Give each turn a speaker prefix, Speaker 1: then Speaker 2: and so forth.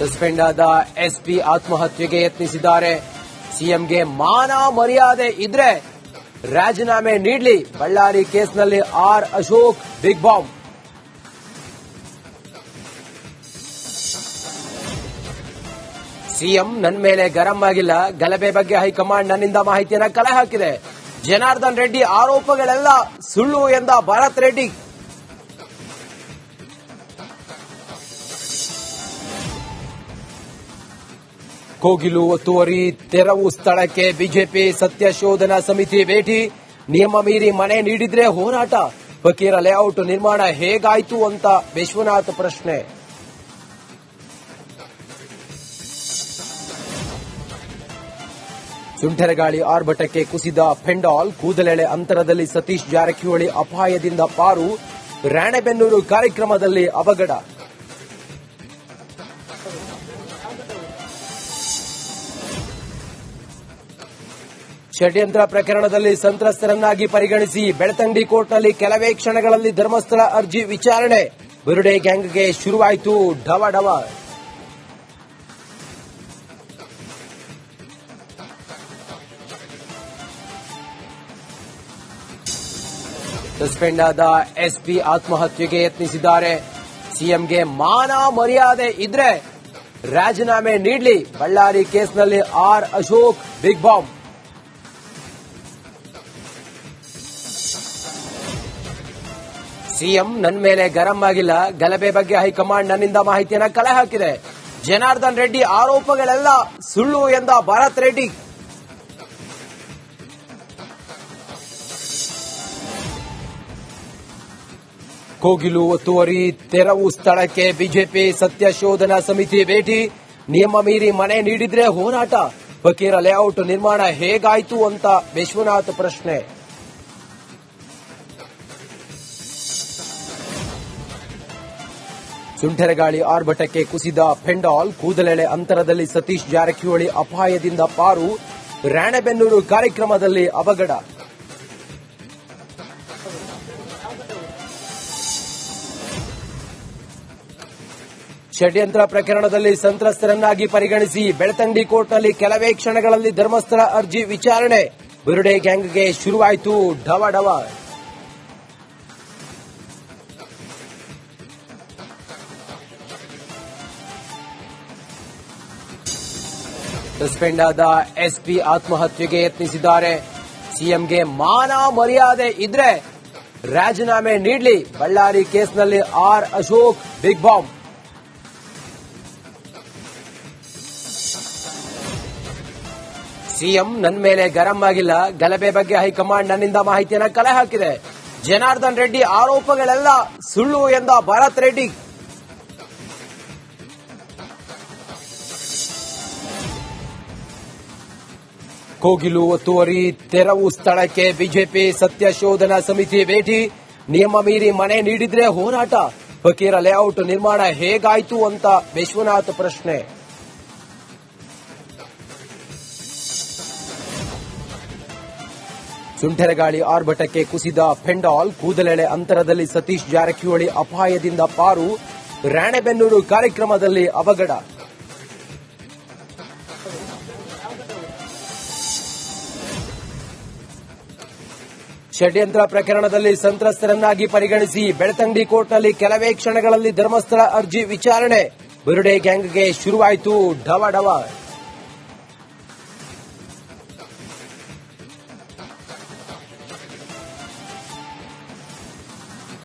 Speaker 1: Suspend ಆದ SP ಆತ್ಮಹತ್ಯೆಗೆ ಯತ್ನಿಸಿದ್ದಾರೆ. ಸಿಎಂಗೆ ಮಾನ ಮರ್ಯಾದೆ ಇದ್ರೆ ರಾಜೀನಾಮೆ ನೀಡಲಿ. ಬಳ್ಳಾರಿ ಕೇಸ್ನಲ್ಲಿ R Ashok big bomb. CM ನನ್ನ ಮೇಲೆ ಗರಂ ಆಗಿಲ್ಲ. ಗಲಭೆ ಬಗ್ಗೆ ಹೈಕಮಾಂಡ್ ನನ್ನಿಂದ ಮಾಹಿತಿಯನ್ನ ಕಲೆ ಹಾಕಿದೆ. ಜನಾರ್ದನ್ ರೆಡ್ಡಿ ಆರೋಪಗಳೆಲ್ಲ ಸುಳ್ಳು ಎಂದ ಭರತ್ ರೆಡ್ಡಿ. ಕೋಗಿಲು ಒತ್ತುವರಿ ತೆರವು ಸ್ಥಳಕ್ಕೆ ಬಿಜೆಪಿ ಸತ್ಯಶೋಧನಾ ಸಮಿತಿ ಭೇಟಿ. ನಿಯಮ ಮೀರಿ ಮನೆ ನೀಡಿದ್ರೆ ಹೋರಾಟ. ಫಕೀರ ಲೇಔಟ್ ನಿರ್ಮಾಣ ಹೇಗಾಯಿತು ಅಂತ ವಿಶ್ವನಾಥ್ ಪ್ರಶ್ನೆ. ಸುಂಟರಗಾಳಿ ಆರ್ಭಟಕ್ಕೆ ಕುಸಿದ ಪೆಂಡಾಲ್. ಕೂದಲೆಳೆ ಅಂತರದಲ್ಲಿ ಸತೀಶ್ ಜಾರಕಿಹೊಳಿ ಅಪಾಯದಿಂದ ಪಾರು. ರಾಣೆಬೆನ್ನೂರು ಕಾರ್ಯಕ್ರಮದಲ್ಲಿ ಅವಘಡ. ಷಡ್ಯಂತ್ರ ಪ್ರಕರಣದಲ್ಲಿ ಸಂತ್ರಸ್ತರನ್ನಾಗಿ ಪರಿಗಣಿಸಿ ಬೆಳ್ತಂಗಡಿ ಕೋರ್ಟ್ನಲ್ಲಿ ಕೆಲವೇ ಕ್ಷಣಗಳಲ್ಲಿ ಧರ್ಮಸ್ಥಳ ಅರ್ಜಿ ವಿಚಾರಣೆ. ಬುರುಡೆ ಗ್ಯಾಂಗ್ಗೆ ಶುರುವಾಯಿತು ಢವಢವ. ಸಸ್ಪೆಂಡ್ ಆದ ಎಸ್ಪಿ ಆತ್ಮಹತ್ಯೆಗೆ ಯತ್ನಿಸಿದ್ದಾರೆ. ಸಿಎಂಗೆ ಮಾನ ಮರ್ಯಾದೆ ಇದ್ರೆ ರಾಜೀನಾಮೆ ನೀಡಲಿ. ಬಳ್ಳಾರಿ ಕೇಸ್ನಲ್ಲಿ R Ashok big bomb. CM ನನ್ನ ಮೇಲೆ ಗರಂ ಆಗಿಲ್ಲ. ಗಲಭೆ ಬಗ್ಗೆ ಹೈಕಮಾಂಡ್ ನನ್ನಿಂದ ಮಾಹಿತಿಯನ್ನ ಕಲೆ ಹಾಕಿದೆ. ಜನಾರ್ದನ್ ರೆಡ್ಡಿ ಆರೋಪಗಳೆಲ್ಲ ಸುಳ್ಳು ಎಂದ ಭರತ್ ರೆಡ್ಡಿ. ಕೋಗಿಲು ಒತ್ತುವರಿ ತೆರವು ಸ್ಥಳಕ್ಕೆ ಬಿಜೆಪಿ ಸತ್ಯಶೋಧನಾ ಸಮಿತಿ ಭೇಟಿ. ನಿಯಮ ಮೀರಿ ಮನೆ ನೀಡಿದ್ರೆ ಹೋರಾಟ. ಫಕೀರ ಲೇಔಟ್ ನಿರ್ಮಾಣ ಹೇಗಾಯಿತು ಅಂತ ವಿಶ್ವನಾಥ್ ಪ್ರಶ್ನೆ. ಸುಂಟರಗಾಳಿ ಆರ್ಭಟಕ್ಕೆ ಕುಸಿದ ಪೆಂಡಾಲ್. ಕೂದಲೆಳೆ ಅಂತರದಲ್ಲಿ ಸತೀಶ್ ಜಾರಕಿಹೊಳಿ ಅಪಾಯದಿಂದ ಪಾರು. ರಾಣೆಬೆನ್ನೂರು ಕಾರ್ಯಕ್ರಮದಲ್ಲಿ ಅವಘಡ. ಷಡ್ಯಂತ್ರ ಪ್ರಕರಣದಲ್ಲಿ ಸಂತ್ರಸ್ತರನ್ನಾಗಿ ಪರಿಗಣಿಸಿ ಬೆಳ್ತಂಗಡಿ ಕೋರ್ಟ್ನಲ್ಲಿ ಕೆಲವೇ ಕ್ಷಣಗಳಲ್ಲಿ ಧರ್ಮಸ್ಥಳ ಅರ್ಜಿ ವಿಚಾರಣೆ. ಬುರುಡೆ ಗ್ಯಾಂಗ್ಗೆ ಶುರುವಾಯಿತು ಢವಢವ. ಸಸ್ಪೆಂಡ್ ಆದ ಎಸ್ಪಿ ಆತ್ಮಹತ್ಯೆಗೆ ಯತ್ನಿಸಿದ್ದಾರೆ. ಸಿಎಂಗೆ ಮಾನ ಮರ್ಯಾದೆ ಇದ್ರೆ ರಾಜೀನಾಮೆ ನೀಡಲಿ. ಬಳ್ಳಾರಿ ಕೇಸ್ನಲ್ಲಿ R Ashok big bomb. CM ನನ್ನ ಮೇಲೆ ಗರಂ ಆಗಿಲ್ಲ. ಗಲಭೆ ಬಗ್ಗೆ ಹೈಕಮಾಂಡ್ ನನ್ನಿಂದ ಮಾಹಿತಿಯನ್ನ ಕಲೆ ಹಾಕಿದೆ. ಜನಾರ್ದನ್ ರೆಡ್ಡಿ ಆರೋಪಗಳೆಲ್ಲ ಸುಳ್ಳು ಎಂದ ಭರತ್ ರೆಡ್ಡಿ. ಕೋಗಿಲು ಒತ್ತುವರಿ ತೆರವು ಸ್ಥಳಕ್ಕೆ ಬಿಜೆಪಿ ಸತ್ಯಶೋಧನಾ ಸಮಿತಿ ಭೇಟಿ. ನಿಯಮ ಮೀರಿ ಮನೆ ನೀಡಿದ್ರೆ ಹೋರಾಟ. ಫಕೀರ ಲೇಔಟ್ ನಿರ್ಮಾಣ ಹೇಗಾಯಿತು ಅಂತ ವಿಶ್ವನಾಥ್ ಪ್ರಶ್ನೆ. ಸುಂಟರಗಾಳಿ ಆರ್ಭಟಕ್ಕೆ ಕುಸಿದ ಪೆಂಡಾಲ್. ಕೂದಲೆಳೆ ಅಂತರದಲ್ಲಿ ಸತೀಶ್ ಜಾರಕಿಹೊಳಿ ಅಪಾಯದಿಂದ ಪಾರು. ರಾಣೆಬೆನ್ನೂರು ಕಾರ್ಯಕ್ರಮದಲ್ಲಿ ಅವಘಡ. ಷಡ್ಯಂತ್ರ ಪ್ರಕರಣದಲ್ಲಿ ಸಂತ್ರಸ್ತರನ್ನಾಗಿ ಪರಿಗಣಿಸಿ ಬೆಳ್ತಂಗಡಿ ಕೋರ್ಟ್ನಲ್ಲಿ ಕೆಲವೇ ಕ್ಷಣಗಳಲ್ಲಿ ಧರ್ಮಸ್ಥಳ ಅರ್ಜಿ ವಿಚಾರಣೆ. ಬುರುಡೆ ಗ್ಯಾಂಗ್ಗೆ ಶುರುವಾಯಿತು ಢವಢವ.